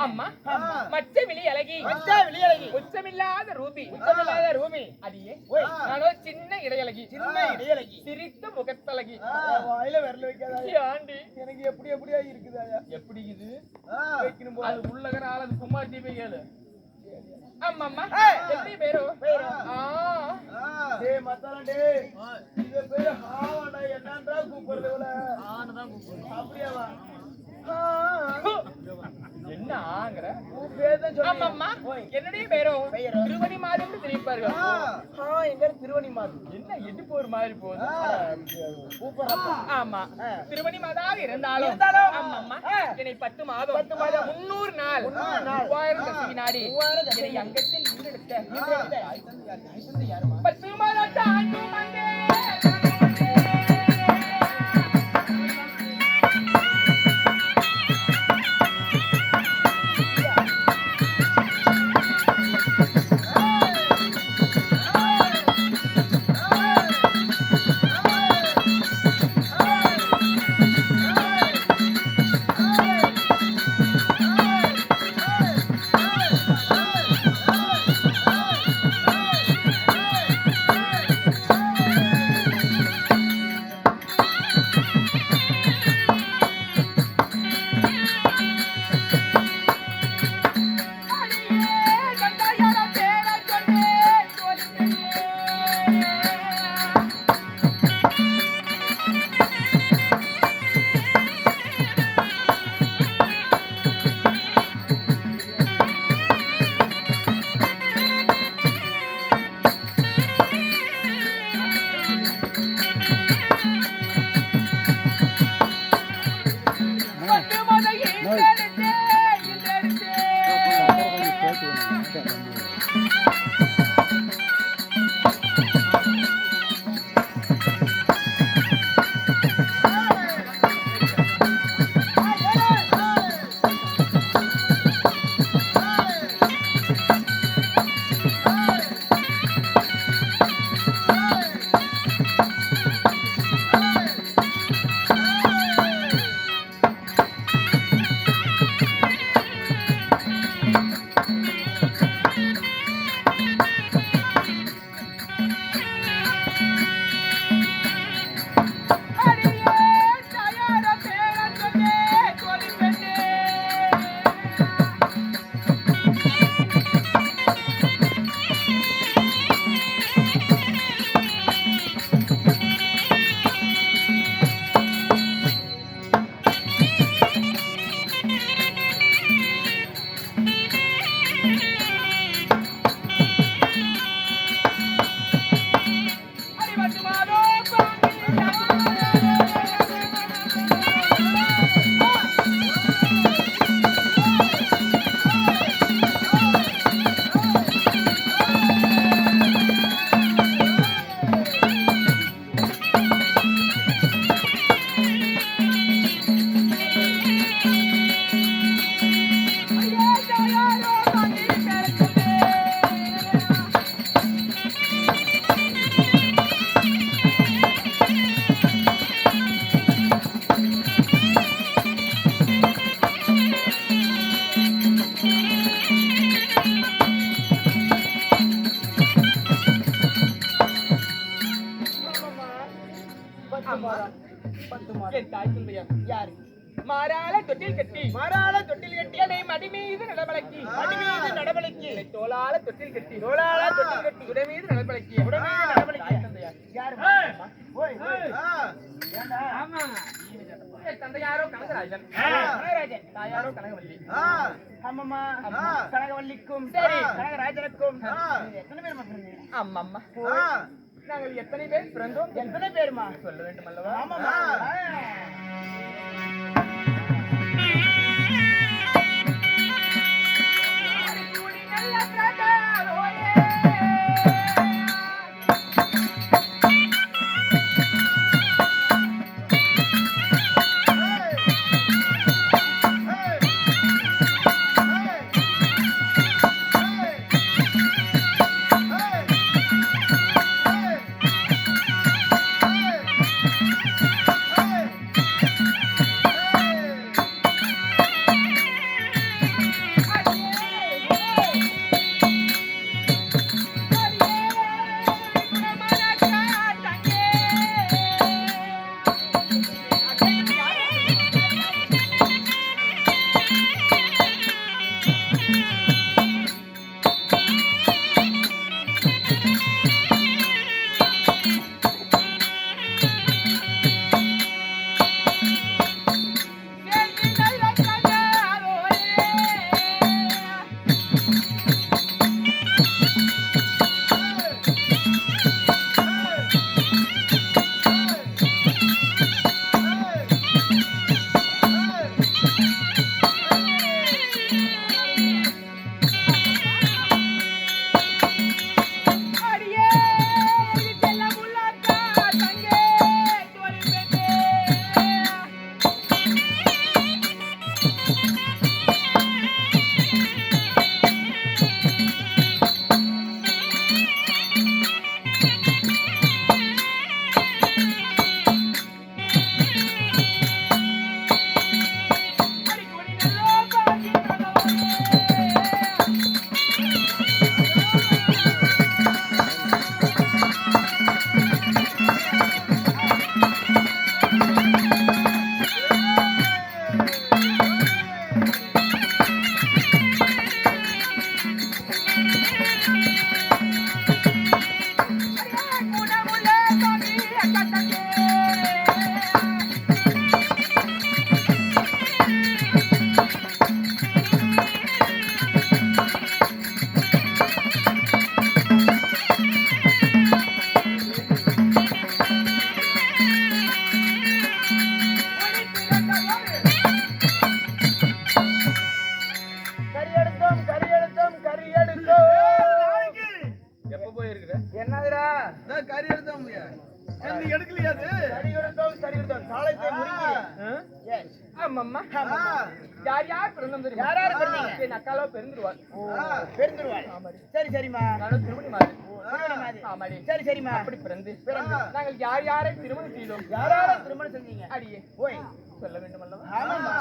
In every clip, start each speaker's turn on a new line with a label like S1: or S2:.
S1: அம்மம்மா மச்சவிழி அழகி உச்சமில்லாத ரூபி அடியே நானோ சின்ன இடையழகி சிரித்த முகத்தழகி
S2: வாயில விரல வைக்காத
S1: ஆண்டி
S2: எனக்கு எப்படியா இருக்குதாயா
S1: எப்படி இது அது உள்ளகர ஆளது சும்மா தீபை கேளு அம்மம்மா எப்படி பேரு
S2: டேய் மத்தால டேய் இது பேரு ஹாவாடா என்னன்றா கூப்பிடுறதுல ஆனதான் கூப்பிடுறேன் அப்படியேவா
S1: என்ன ஆங்கற
S2: உன் பேர் தான் சொல்லு
S1: அம்மம்மா என்னடி பேரு திருவணி மாதம்னு தெரிவிப்பார்கள்
S2: எங்க திருவணி மாதம்
S1: என்ன இடுப்பு ஒரு மாதிரி போகுது
S2: கூப்பிடுறப்ப
S1: ஆமா திருவணி மாதாக இருந்தாலும் அம்மம்மா என்னை 10 மாதம் 300 நாள் 3000 நாடி என்னை அங்கத்தில் ஈண்டெடுத்த 10 மாதம் தாண்டி வந்தே மாறால தொட்டில் கட்டி என்னை மடி மீது நடவலக்கி தோளால தொட்டில் கட்டி உடை மீது நடவலக்கி தந்தையாரோ கனகராஜன் தாயாரோ கனகவல்லி
S2: கனகவல்லிக்கும் கனகராஜனுக்கும் எத்தனை பேர்
S1: அம்மம்மா நாங்கள் எத்தனை பேர் பிறந்தோம்
S2: எத்தனை பேருமா
S1: சொல்ல வேண்டும் அல்லவா
S2: கறி எடுத்தோம் நீ எடுக்கலையா அது கறி எடுத்தோம் காலத்தை முறுக்கி
S1: ஆமாம்மா யார் பிறந்தோம் தெரியுமா?
S2: யார் பிறந்தீங்க?
S1: என் அக்காலோ பெருந்துருவாள்.
S2: பெருந்துருவாள். சரி சரிம்மா.
S1: நானும் திருமணி மாதிரி.
S2: ஆமாடி. சரி சரிம்மா.
S1: அப்படி பிறந்து நாங்கள் யாரை திருமணம் செய்தோம்?
S2: யாரை திருமணம் செஞ்சீங்க?
S1: அடியே
S2: ஓய்
S1: சொல்ல வேண்டும் அல்லவா?
S2: ஆமாம்மா.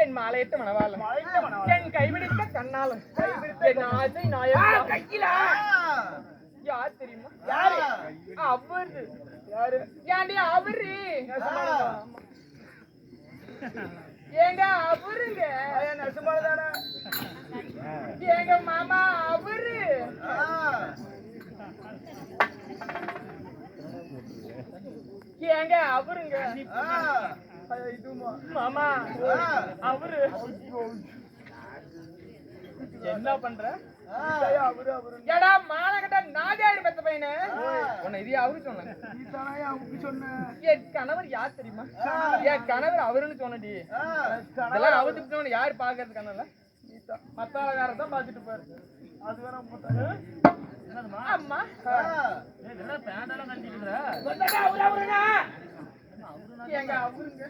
S1: என் மாலையிட்ட மணவாளன், என் கைவிடித்த கண்ணாளன், என் ஆசை நாயகன் கையில யார் தெரியுமா?
S2: யாரு?
S1: அவரு. யாரு? ஏண்டி அவரு? ஏங்க அவருங்க.
S2: நசுமாதானா?
S1: எங்க மாமா அவரு. ஏங்க அவருங்க. மாமா அவரு. என்ன பண்ற? எடா மானகட்ட நாஜாயிரம் பெத்த பையனு உன்னை இது அவரு சொன்ன. என் கணவர் யார் தெரியுமா? என் கணவர் அவருன்னு சொன்னடி. இதெல்லாம் அவருக்கு யாரு பாக்குறது கண்ணல? மத்தாளகாரதான் பாத்துட்டு பாரு. அது வேற அம்மா ஏங்க அவருங்க.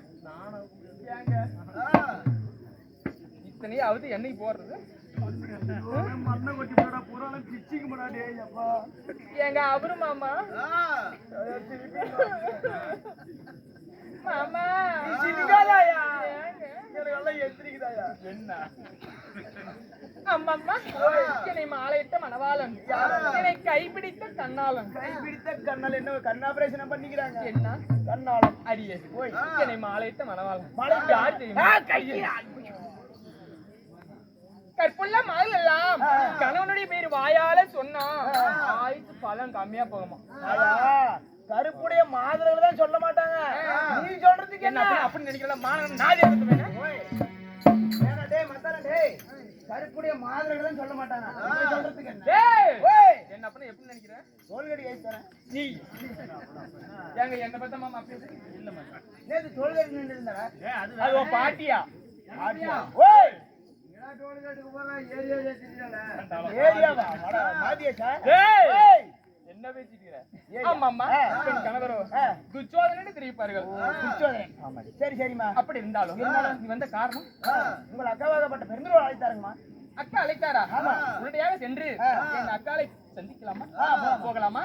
S1: இத்தனையாவது என்னைக்கு போடுறது?
S2: மண்ணை கொட்டி போடா புறால பிச்சிக்கு போடாடே அப்பா.
S1: ஏங்க அவரு மாமா. மாமா சிரிக்காதாயா? எல்லாம் எந்திரிக்குதாயா? என்ன அம்மம்மா என்னை மாலையிட்ட மணவாளன், என்னை கைப்பிடித்த கண்ணாளன்.
S2: கைப்பிடித்த கண்ணால் என்ன கண்ணாபரேஷன் பண்ணிக்கிறாங்க?
S1: என்ன கண்ணாளன்? அடியே என்னை மாலையிட்ட மணவாளன் யார் தெரியுமா? கற்புள்ள மகள் எல்லாம் கணவனுடைய பேர் வாயால சொன்னா ஆயுசு பலன் கம்மியா போகுமா?
S2: கருப்புடைய மாதர்கள் தான் சொல்ல மாட்டாங்க. நீ சொல்றதுக்கு என்ன
S1: அப்படின்னு நினைக்கிறேன். மாணவன் நாஜே
S2: கருப்புடைய மாதிரிகள் சொல்ல மாட்டானா சொல்றதுக்கு என்ன
S1: டேய் என்ன பண்ண எப்படி நினைக்கிறேன்
S2: தோல்கடி ஐஸ் தரேன்
S1: நீ ஏங்க என்ன பார்த்தா மாமா அப்படி இல்ல மாமா
S2: நேத்து தோல்கடி நின்று இருந்தா
S1: அது உன் பாட்டியா
S2: பாட்டியா ஓய் ஏடா தோல்கடிக்கு போறா ஏரியா ஏத்திட்டல ஏரியாவா வாடா மாதியா சார்
S1: டேய் என்ன பேசிட்டீங்க ஆமா அம்மா என் கணவரோ துச்சோதனன்னு தெரிவிப்பார்கள்
S2: துச்சோதனன் ஆமா சரி சரிமா
S1: அப்படி இருந்தாலும் நீ வந்த காரணம்
S2: உங்கள் அக்காவாகப்பட்ட பெருந்தோர் அழைத்தாருங்கம்மா
S1: அக்கா அழைத்தாரா உடனடியாக சென்று என் அக்காலை சந்திக்கலாமா போகலாமா